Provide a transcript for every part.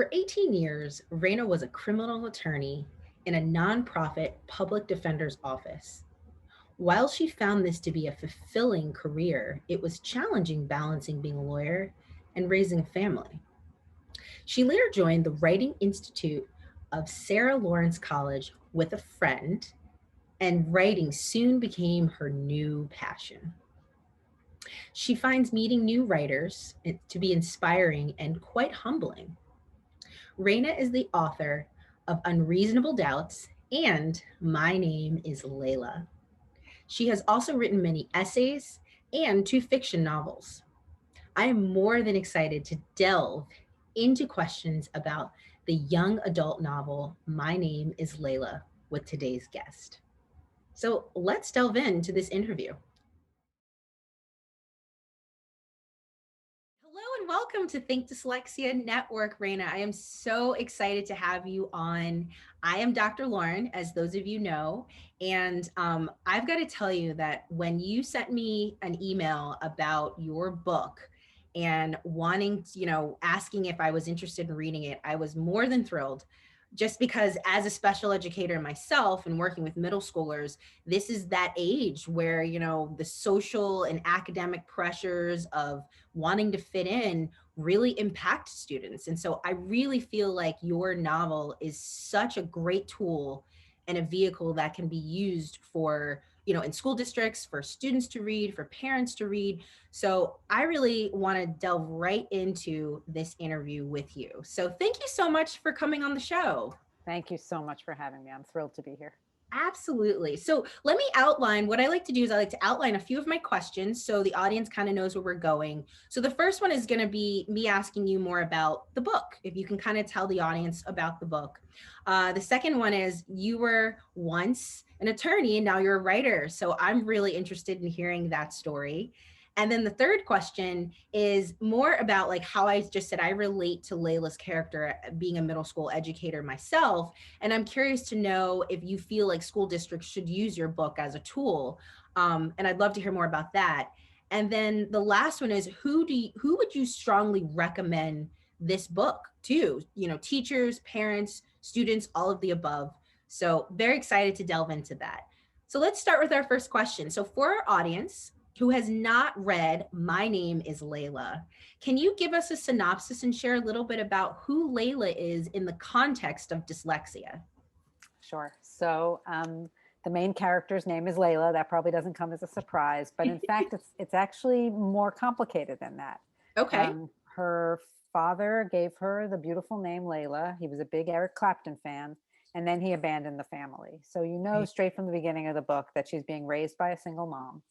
For 18 years, Reyna was a criminal attorney in a nonprofit public defender's office. While she found this to be a fulfilling career, it was challenging balancing being a lawyer and raising a family. She later joined the Writing Institute of Sarah Lawrence College with a friend, and writing soon became her new passion. She finds meeting new writers to be inspiring and quite humbling. Reyna is the author of Unreasonable Doubts and My Name is Layla. She has also written many essays and two fiction novels. I am more than excited to delve into questions about the young adult novel My Name is Layla with today's guest. So let's delve into this interview. Hello and welcome to Think Dyslexia Network, Reyna. I am so excited to have you on. I am Dr. Lauren, as those of you know, and I've got to tell you that when you sent me an email about your book and wanting, asking if I was interested in reading it, I was more than thrilled. Just because, as a special educator myself and working with middle schoolers, this is that age where, the social and academic pressures of wanting to fit in really impact students. And so I really feel like your novel is such a great tool and a vehicle that can be used for, in school districts, for students to read, for parents to read. So I really want to delve right into this interview with you. So thank you so much for coming on the show. Thank you so much for having me. I'm thrilled to be here. Absolutely. So let me outline what I like to do is I like to outline a few of my questions so the audience kind of knows where we're going. So the first one is going to be me asking you more about the book, if you can kind of tell the audience about the book. The second one is you were once an attorney and now you're a writer. So I'm really interested in hearing that story. And then the third question is more about like how I just said I relate to Layla's character being a middle school educator myself, and I'm curious to know if you feel like school districts should use your book as a tool. And I'd love to hear more about that. And then the last one is who would you strongly recommend this book to? Teachers, parents, students, all of the above. So very excited to delve into that. So let's start with our first question. So for our audience who has not read My Name is Layla, can you give us a synopsis and share a little bit about who Layla is in the context of dyslexia? Sure. So the main character's name is Layla. That probably doesn't come as a surprise, but in fact, it's actually more complicated than that. Okay. Her father gave her the beautiful name Layla. He was a big Eric Clapton fan, and then he abandoned the family. So you know Right. straight from the beginning of the book that she's being raised by a single mom.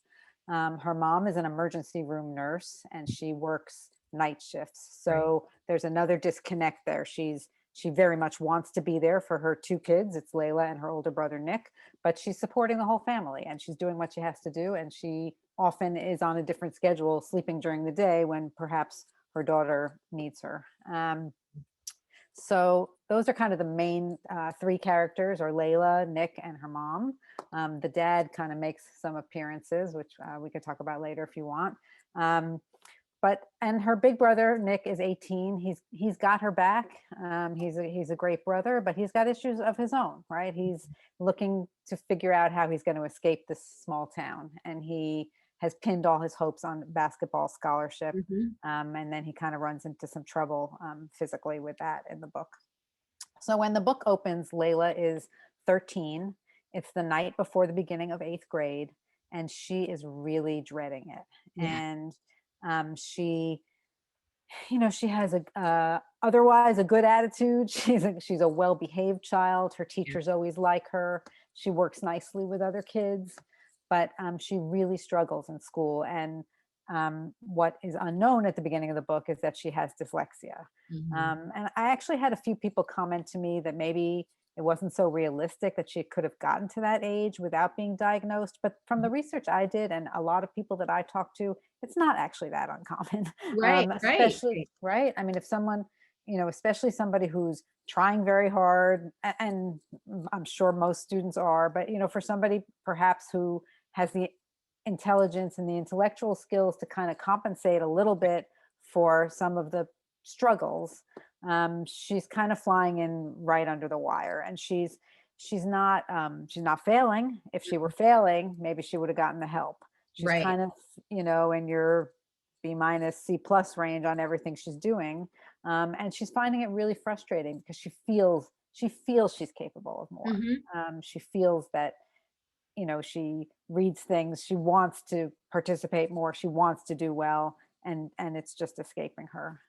Her mom is an emergency room nurse, and she works night shifts. Right. So there's another disconnect there. She very much wants to be there for her two kids. It's Layla and her older brother Nick, but she's supporting the whole family and she's doing what she has to do. And she often is on a different schedule, sleeping during the day when perhaps her daughter needs her. So those are kind of the main three characters, or Layla, Nick, and her mom. The dad kind of makes some appearances, which we could talk about later if you want. And her big brother Nick is 18. He's got her back. He's a great brother, but he's got issues of his own, right? He's looking to figure out how he's going to escape this small town, and he has pinned all his hopes on basketball scholarship. Mhm. And then he kind of runs into some trouble physically with that in the book. So when the book opens, Layla is 13. It's the night before the beginning of 8th grade, and she is really dreading it. Yeah. And she she has a otherwise a good attitude. She's a well-behaved child. Her Yeah. teachers always like her. She works nicely with other kids, but she really struggles in school. And what is unknown at the beginning of the book is that she has dyslexia. Mhm. And I actually had a few people comment to me that maybe it wasn't so realistic that she could have gotten to that age without being diagnosed. But from the research I did and a lot of people that I talked to, it's not actually that uncommon. Right, right, Especially, right. right? I mean, if someone, especially somebody who's trying very hard, and I'm sure most students are, but, for somebody perhaps who has the intelligence and the intellectual skills to kind of compensate a little bit for some of the struggles, She's kind of flying in right under the wire, and she's not failing. If she were failing, maybe she would have gotten the help. She's Right. kind of, in your B minus C plus range on everything she's doing. And she's finding it really frustrating because she feels she's capable of more. Hmm. She feels that, she reads things, she wants to participate more, she wants to do well, and it's just escaping her.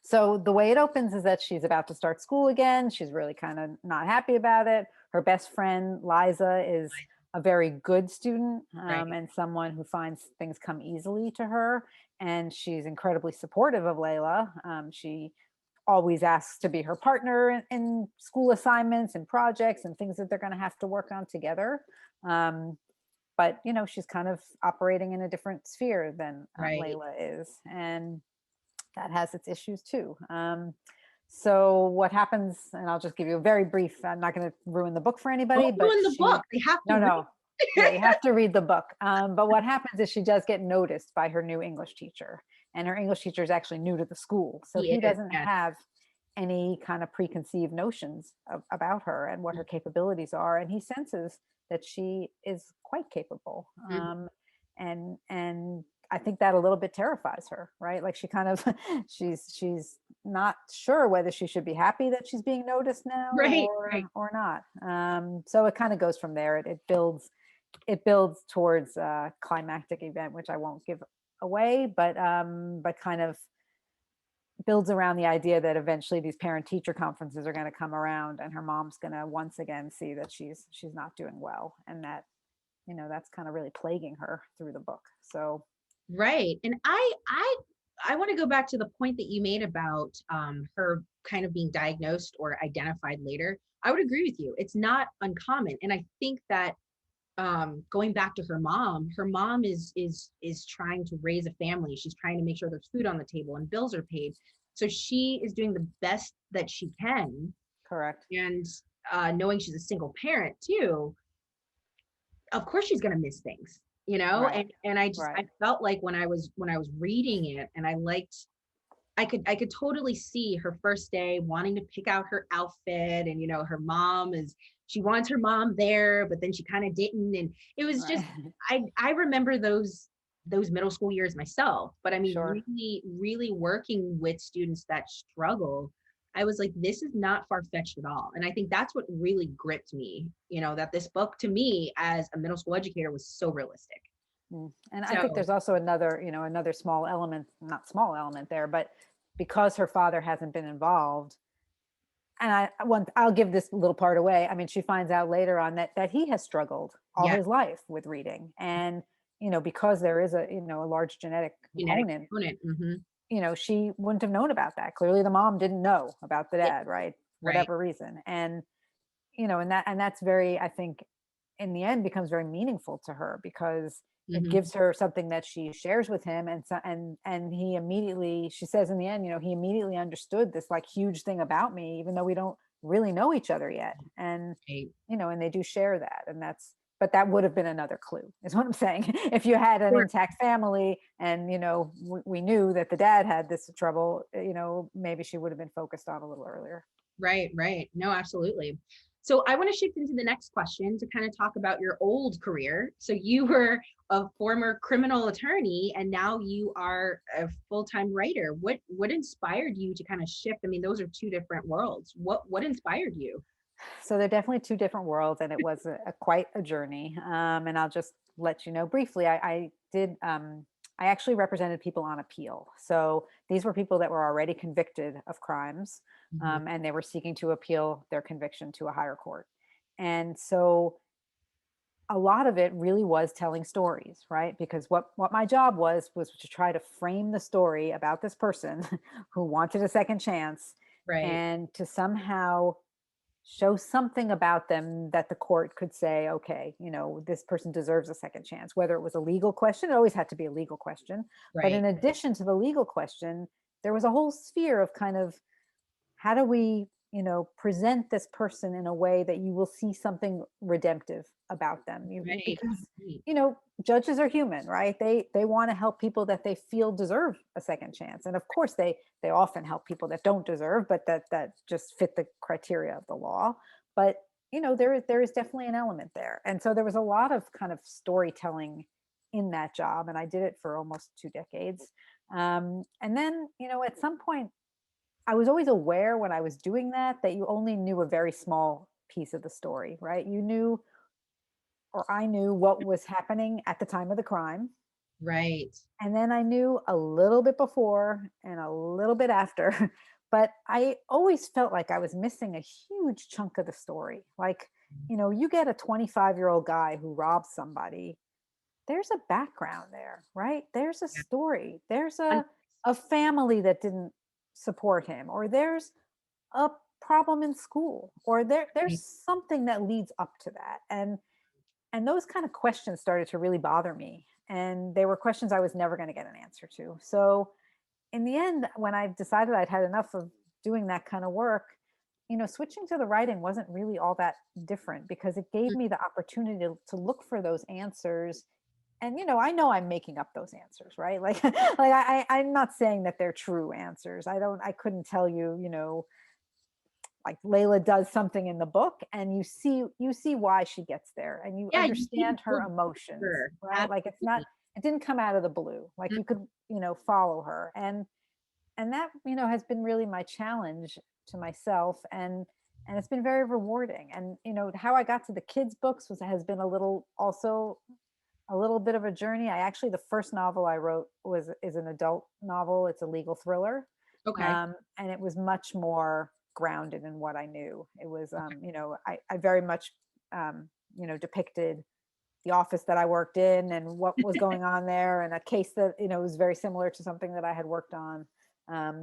So the way it opens is that she's about to start school again. She's really kind of not happy about it. Her best friend, Liza, is a very good student, Right. and someone who finds things come easily to her. And she's incredibly supportive of Layla. She always asks to be her partner in school assignments and projects and things that they're going to have to work on together. Um, but she's kind of operating in a different sphere than Right. Layla is, and that has its issues too. So what happens, and I'll just give you a very brief, I'm not going to ruin the book for anybody, Don't but ruin the book. They have to no, read. no, yeah, you have to read the book. But what happens is she does get noticed by her new English teacher, and her English teacher is actually new to the school. So He he is. doesn't Yes. have any kind of preconceived notions about her and what her capabilities are. And he senses that she is quite capable. Mhm. And I think that a little bit terrifies her, right? Like she kind of she's not sure whether she should be happy that she's being noticed now Right. Right. or not. So it kind of goes from there. It builds towards a climactic event, which I won't give away, but kind of builds around the idea that eventually these parent teacher conferences are going to come around, and her mom's going to once again see that she's not doing well, and that that's kind of really plaguing her through the book. So Right. And I want to go back to the point that you made about her kind of being diagnosed or identified later. I would agree with you. It's not uncommon. And I think that going back to her mom is trying to raise a family. She's trying to make sure there's food on the table and bills are paid. So she is doing the best that she can. correct. And knowing she's a single parent too, of course she's going to miss things, Right. and I Right. felt like when I was reading it, and I could totally see her first day wanting to pick out her outfit, and her mom is she wants her mom there, but then she kind of didn't, and it was just Right. I remember those middle school years myself, but I mean Sure. really really working with students that struggle. I was like, this is not far-fetched at all. And I think that's what really gripped me, that this book to me as a middle school educator was so realistic. And I think So there's also another small element, not small element there, but because her father hasn't been involved, and I'll give this little part away. I mean, she finds out later on that he has struggled all yeah, his life with reading, and because there is a large genetic genetic component, component. Hmm. she wouldn't have known about that. Clearly, the mom didn't know about the Yeah, dad, right? right. Whatever reason, and that's very, I think, in the end becomes very meaningful to her because it Hmm. gives her something that she shares with him, and he immediately, she says in the end, he immediately understood this like huge thing about me, even though we don't really know each other yet. And Right. and they do share that, and but that would have been another clue, is what I'm saying. If you had an Sure. intact family and we knew that the dad had this trouble, maybe she would have been focused on a little earlier. Right, right. No, absolutely. So I want to shift into the next question to kind of talk about your old career. So you were a former criminal attorney and now you are a full-time writer. What inspired you to kind of shift? I mean, those are two different worlds. What inspired you? So they're definitely two different worlds, and it was quite a journey. And I'll just let you know briefly. I did. I actually represented people on appeal. So these were people that were already convicted of crimes, Mhm. and they were seeking to appeal their conviction to a higher court. And so a lot of it really was telling stories, right? Because what my job was to try to frame the story about this person who wanted a second chance, Right. and to somehow show something about them that the court could say, okay, this person deserves a second chance. Whether it was a legal question, it always had to be a legal question. But Right. in addition to the legal question, there was a whole sphere of kind of, how do we present this person in a way that you will see something redemptive about them. Right. Because Right. judges are human, right? They want to help people that they feel deserve a second chance, and of course they often help people that don't deserve, but that just fit the criteria of the law. But there is definitely an element there, and so there was a lot of kind of storytelling in that job, and I did it for almost 2 decades. And then at some point I was always aware when I was doing that you only knew a very small piece of the story, right? You knew, or I knew, what was happening at the time of the crime. Right. And then I knew a little bit before and a little bit after. But I always felt like I was missing a huge chunk of the story. Like, you get a 25-year-old guy who robs somebody, there's a background there, right? There's a Yeah. story. There's And a family that didn't support him, or there's a problem in school, or there's something that leads up to that. And those kind of questions started to really bother me, and they were questions I was never going to get an answer to. So in the end, when I decided I'd had enough of doing that kind of work, switching to the writing wasn't really all that different, because it gave me the opportunity to look for those answers. And I know I'm making up those answers, right? I'm not saying that they're true answers. I couldn't tell you, like Layla does something in the book, and you see why she gets there, and you yeah, you need to understand her build emotions, deeper. right? Like Absolutely. it didn't come out of the blue. Like Mm. you could follow her. And that has been really my challenge to myself, and it's been very rewarding. And how I got to the kids books has been a little bit of a journey. I actually, the first novel I wrote is an adult novel. It's a legal thriller. Okay. And it was much more grounded in what I knew. It was, I very much, depicted the office that I worked in and what was going on there, and a case that, was very similar to something that I had worked on.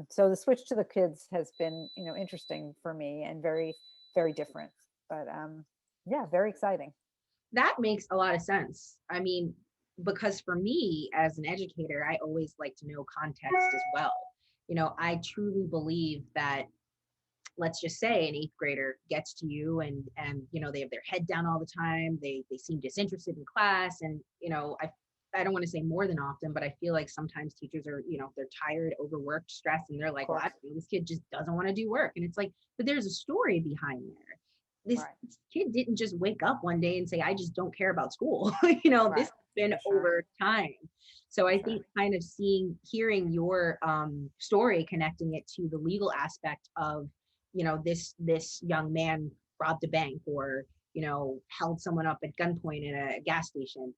So the switch to the kids has been, interesting for me, and very, very different. But yeah, very exciting. That makes a lot of sense. I mean, because for me as an educator, I always like to know context as well. I truly believe that, let's just say an eighth grader gets to you, and they have their head down all the time. They seem disinterested in class, and I don't want to say more than often, but I feel like sometimes teachers are, they're tired, overworked, stressed, and they're Of like, well, I course. don't know, this kid just doesn't want to do work. And it's like, but there's a story behind there. This Right. kid didn't just wake up one day and say, I just don't care about school. This Right. has been For sure. over time. So For I sure. think kind of hearing your story, connecting it to the legal aspect of, this young man robbed a bank, or, held someone up at gunpoint at a gas station.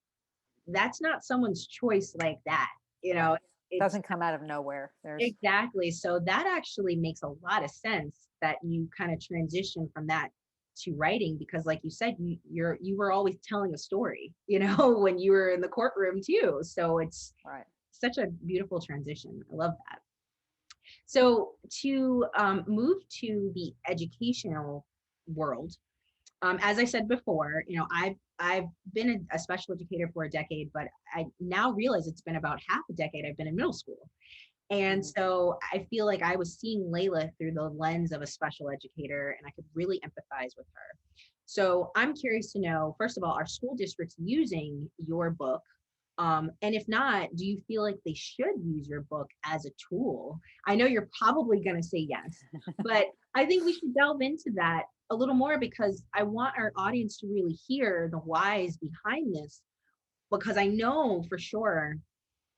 That's not someone's choice like that. Right. It's Doesn't come out of nowhere. There's exactly. So that actually makes a lot of sense that you kind of transition from that to writing, because like you said, you were always telling a story, when you were in the courtroom too. So it's right. such a beautiful transition. I love that. So to move to the educational world, as I said before, I've been a special educator for a decade, but I now realize it's been about half a decade I've been in middle school. And Mhm. so I feel like I was seeing Layla through the lens of a special educator, and I could really empathize with her. So I'm curious to know, first of all, are school districts using your book? And if not, do you feel like they should use your book as a tool? I know you're probably going to say yes, but I think we should delve into that a little more, because I want our audience to really hear the whys behind this, because I know for sure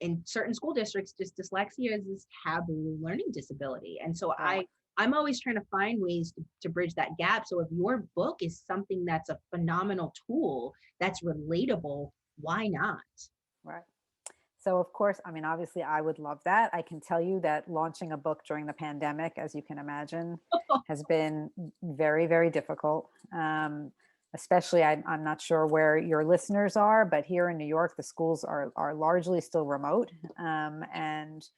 in certain school districts, just dyslexia is this taboo learning disability. And so Right. I'm always trying to find ways to bridge that gap. So if your book is something that's a phenomenal tool, that's relatable, why not? Right. So of course, I mean, obviously I would love that. I can tell you that launching a book during the pandemic, as you can imagine, has been very, very difficult. Especially, I'm not sure where your listeners are, but here in New York, the schools are largely still remote. And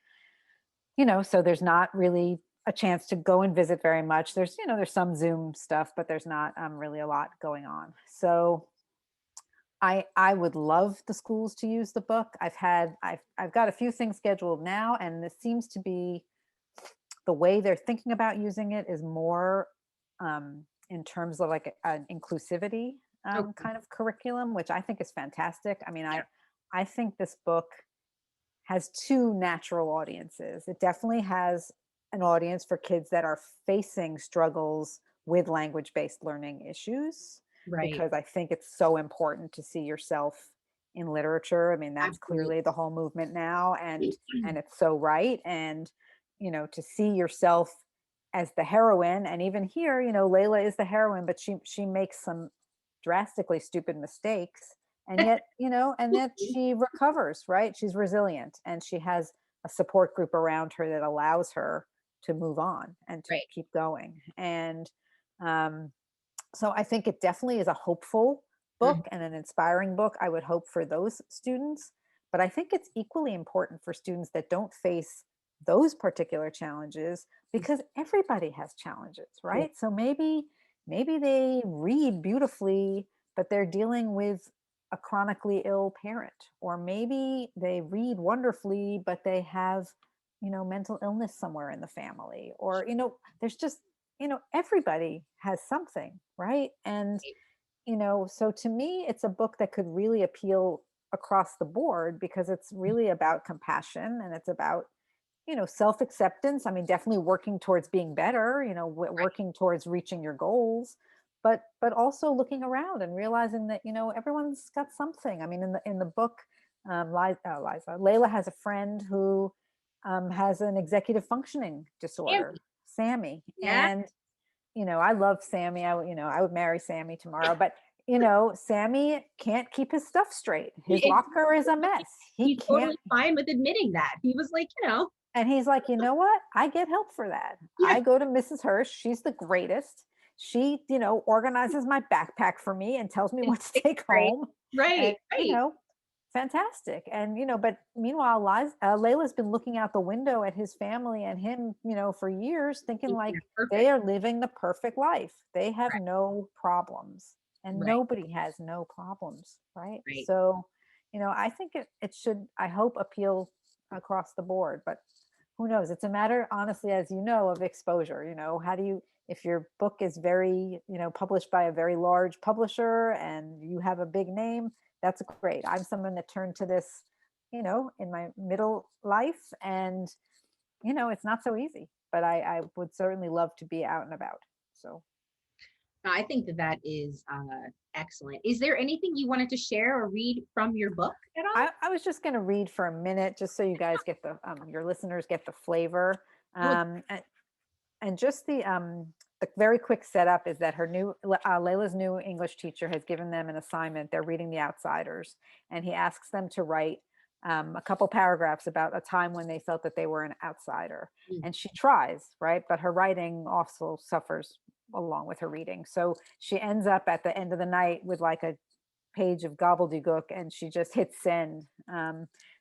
so there's not really a chance to go and visit very much. There's some Zoom stuff, but there's not really a lot going on. So I would love the schools to use the book. I've got a few things scheduled now, and this seems to be the way they're thinking about using it is more in terms of like an inclusivity Okay. kind of curriculum, which I think is fantastic. I mean, Yeah. I think this book has two natural audiences. It definitely has an audience for kids that are facing struggles with language-based learning issues, Right. because I think it's so important to see yourself in literature. I mean, that's Absolutely. clearly the whole movement now, and it's so right. And to see yourself as the heroine, and even here, Layla is the heroine, but she makes some drastically stupid mistakes, and yet she recovers, right? She's resilient, and she has a support group around her that allows her to move on and to Right. keep going. And um, so I think it definitely is a hopeful Mhm. book and an inspiring book. I would hope for those students, but I think it's equally important for students that don't face those particular challenges, because everybody has challenges, Yeah. right? So maybe they read beautifully, but they're dealing with a chronically ill parent, or maybe they read wonderfully, but they have mental illness somewhere in the family, or there's just everybody has something, right? And so to me, it's a book that could really appeal across the board, because it's really about compassion, and it's about self-acceptance. I mean, definitely working towards being better, Right. working towards reaching your goals, but also looking around and realizing that everyone's got something. I mean, in the book, Layla has a friend who has an executive functioning disorder, Sammy. Sammy. Yeah. And I love Sammy. I would marry Sammy tomorrow, but Sammy can't keep his stuff straight. His Exactly. locker is a mess. He He's can't. totally fine with admitting that. He was like, And he's like, you know what? I get help for that. yeah, I go to Mrs. Hirsch. She's the greatest. She, organizes my backpack for me and tells me in what to sixth take grade. home. Right, And, right. fantastic. And, but meanwhile, Layla's been looking out the window at his family and him, for years, thinking Thinking like they're they perfect. are living the perfect life. They have Right, no problems, and right, nobody has no problems. Right. right. So, I think it should, I hope, appeal across the board, but who knows? It's a matter, honestly, as you know, of exposure. How do you, if your book is very, published by a very large publisher and you have a big name, that's great. I'm someone that turned to this, in my middle life, and, it's not so easy, but I would certainly love to be out and about. So No, I think that that is excellent. Is there anything you wanted to share or read from your book at all? I was just going to read for a minute, just so you guys get your listeners get the flavor. Oh, Um, and just the very quick setup is that Layla's new English teacher has given them an assignment. They're reading The Outsiders, and he asks them to write a couple paragraphs about a time when they felt that they were an outsider. mm, And she tries, right, but her writing also suffers along with her reading. So she ends up at the end of the night with like a page of gobbledygook, and she just hits send.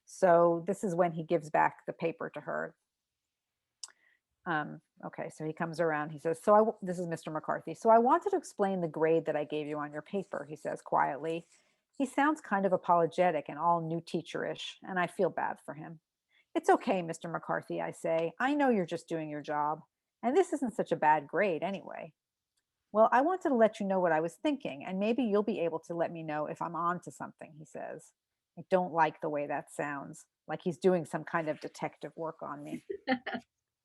So this is when he gives back the paper to her. Okay, so he comes around. He says, this is Mr. McCarthy. So I wanted to explain the grade that I gave you on your paper, he says quietly. He sounds kind of apologetic and all new teacherish, and I feel bad for him. It's okay, Mr. McCarthy, I say. I know you're just doing your job, and this isn't such a bad grade anyway. Well, I wanted to let you know what I was thinking, and maybe you'll be able to let me know if I'm on to something, he says. I don't like the way that sounds, like he's doing some kind of detective work on me.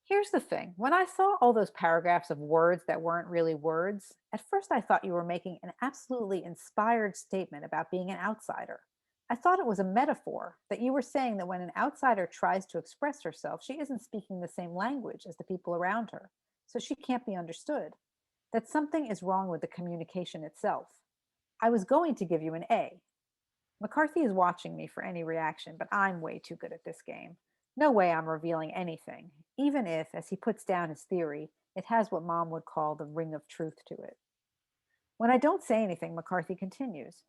Here's the thing. When I saw all those paragraphs of words that weren't really words, at first I thought you were making an absolutely inspired statement about being an outsider. I thought it was a metaphor, that you were saying that when an outsider tries to express herself, she isn't speaking the same language as the people around her, so she can't be understood. That something is wrong with the communication itself. I was going to give you an A. McCarthy is watching me for any reaction, but I'm way too good at this game. No way I'm revealing anything, even if, as he puts down his theory, it has what Mom would call the ring of truth to it. When I don't say anything, McCarthy continues.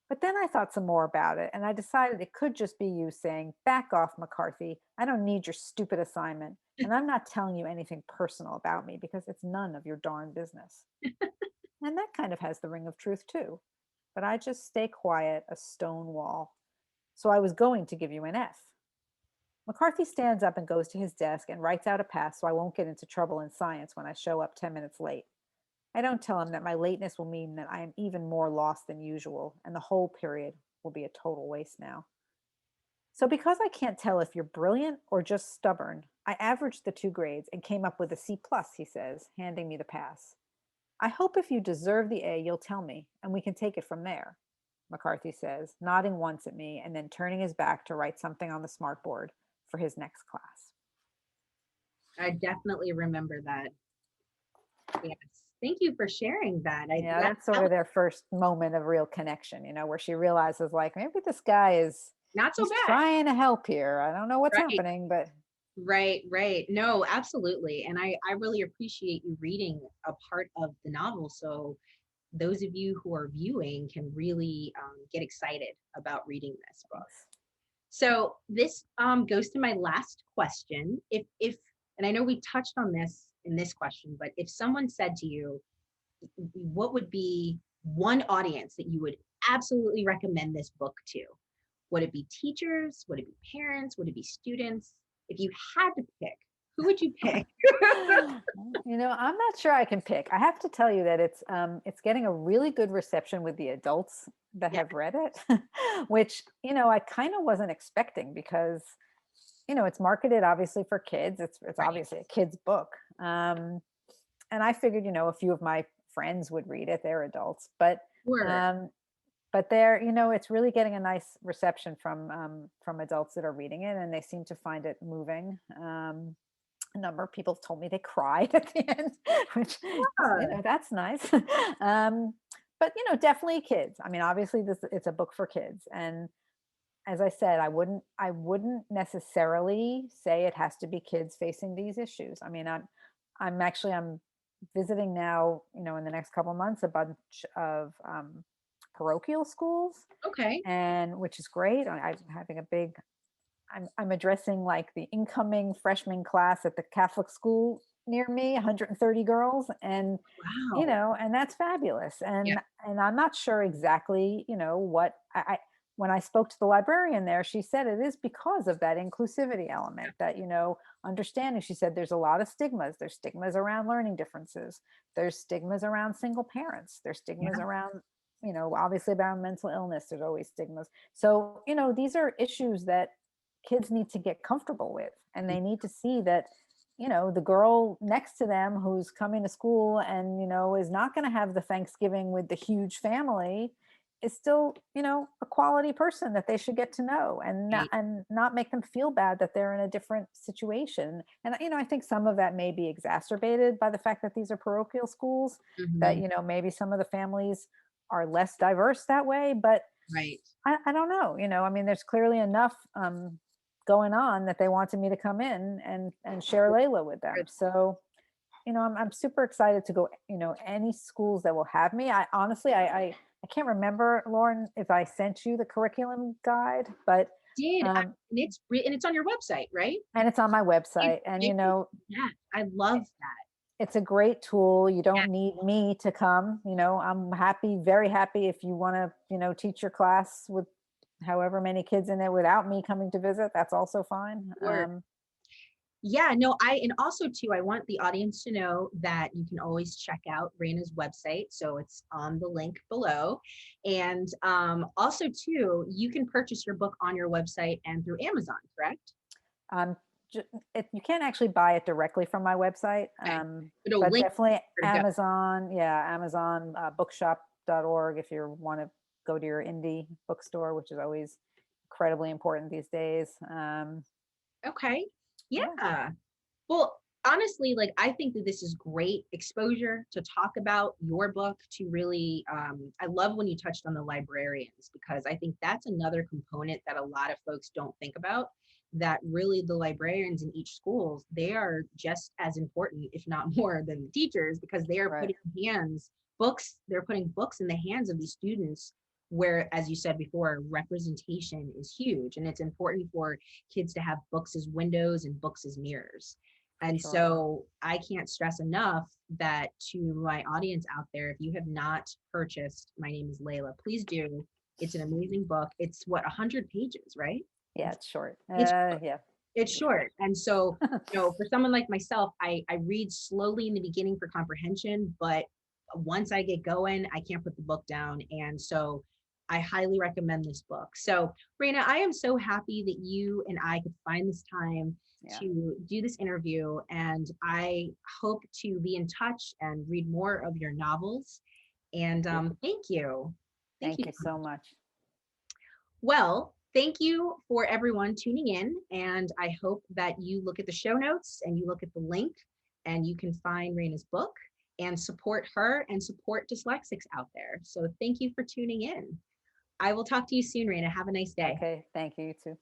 But then I thought some more about it, and I decided it could just be you saying, "Back off, McCarthy. I don't need your stupid assignment, and I'm not telling you anything personal about me because it's none of your darn business." And that kind of has the ring of truth too. But I just stay quiet, a stone wall. So I was going to give you an F. McCarthy stands up and goes to his desk and writes out a pass so I won't get into trouble in science when I show up 10 minutes late. I don't tell him that my lateness will mean that I am even more lost than usual, and the whole period will be a total waste now. So, because I can't tell if you're brilliant or just stubborn, I averaged the two grades and came up with a C plus, he says, handing me the pass. I hope if you deserve the A, you'll tell me, and we can take it from there, McCarthy says, nodding once at me and then turning his back to write something on the smartboard for his next class. I definitely remember that. Yes. Thank you for sharing that. Yeah, that's sort of their first moment of real connection, where she realizes, like, maybe this guy not so he's bad. trying to help here. I don't know what's Right. happening, but. Right. No, absolutely. And I really appreciate you reading a part of the novel. So those of you who are viewing can really get excited about reading this book. So this goes to my last question. If and I know we touched on this in this question, but if someone said to you, what would be one audience that you would absolutely recommend this book to? Would it be teachers? Would it be parents? Would it be students? If you had to pick, who would you pick? I'm not sure I can pick. I have to tell you that it's getting a really good reception with the adults that Yeah. have read it, which, I kind of wasn't expecting because, it's marketed obviously for kids. It's Right. obviously a kid's book. And I figured, a few of my friends would read it. They're adults, but Sure. they're, it's really getting a nice reception from adults that are reading it, and they seem to find it moving. A number of people told me they cried at the end, which Yeah. that's nice. But definitely kids. I mean, obviously, it's a book for kids, and as I said, I wouldn't necessarily say it has to be kids facing these issues. I mean, I'm visiting now, in the next couple of months, a bunch of parochial schools, Okay. and which is great. I'm having a big I'm addressing like the incoming freshman class at the Catholic school near me, 130 girls, and Wow. and that's fabulous. Yeah. And I'm not sure exactly, what I when I spoke to the librarian there, she said it is because of that inclusivity element that, understanding. She said there's a lot of stigmas. There's stigmas around learning differences. There's stigmas around single parents. There's stigmas Yeah. around, obviously about mental illness. There's always stigmas. So, these are issues that kids need to get comfortable with, and they need to see that the girl next to them who's coming to school and is not going to have the Thanksgiving with the huge family is still a quality person that they should get to know, Right. and not make them feel bad that they're in a different situation. And I think some of that may be exacerbated by the fact that these are parochial schools, that Mhm. maybe some of the families are less diverse that way, but Right. I don't know. I mean, there's clearly enough going on that they wanted me to come in and share Layla with them. So, I'm super excited to go. Any schools that will have me. I honestly, I can't remember, Lauren, if I sent you the curriculum guide, but Did and it's on your website, right? and it's on my Thank website. And you for that. I love that. it's a great tool. You Yeah. don't need me to come. I'm happy, very happy if you want to, teach your class with however many kids in it without me coming to visit. That's also fine. Sure. Yeah, no, and also too, I want the audience to know that you can always check out Reyna's website. So it's on the link below. And also too, you can purchase your book on your website and through Amazon, correct? Um, you can't actually buy it directly from my website, Okay. It'll but link definitely where to go. Amazon. Yeah, Amazon, bookshop.org if you want to go to your indie bookstore, which is always incredibly important these days. Okay. Yeah, Yeah. Well, honestly, like I think that this is great exposure to talk about your book to really I love when you touched on the librarians, because I think that's another component that a lot of folks don't think about, that really the librarians in each schools, they are just as important, if not more than the teachers, because they are right. putting they're putting books in the hands of these students, where, as you said before, representation is huge, and it's important for kids to have books as windows and books as mirrors. And Sure. so I can't stress enough that to my audience out there, if you have not purchased My Name is Layla, please do. It's an amazing book. It's what, 100 pages, right? Yeah, it's short. It's Yeah, it's for sure. short. And so, for someone like myself, I read slowly in the beginning for comprehension, but once I get going, I can't put the book down. And so I highly recommend this book. So, Reyna, I am so happy that you and I could find this time Yeah. to do this interview. And I hope to be in touch and read more of your novels. And thank you. Thank you. Thank you so much. Well, thank you for everyone tuning in. And I hope that you look at the show notes and you look at the link and you can find Reyna's book and support her and support dyslexics out there. So thank you for tuning in. I will talk to you soon, Reyna. Have a nice day. Okay. Thank you. You too.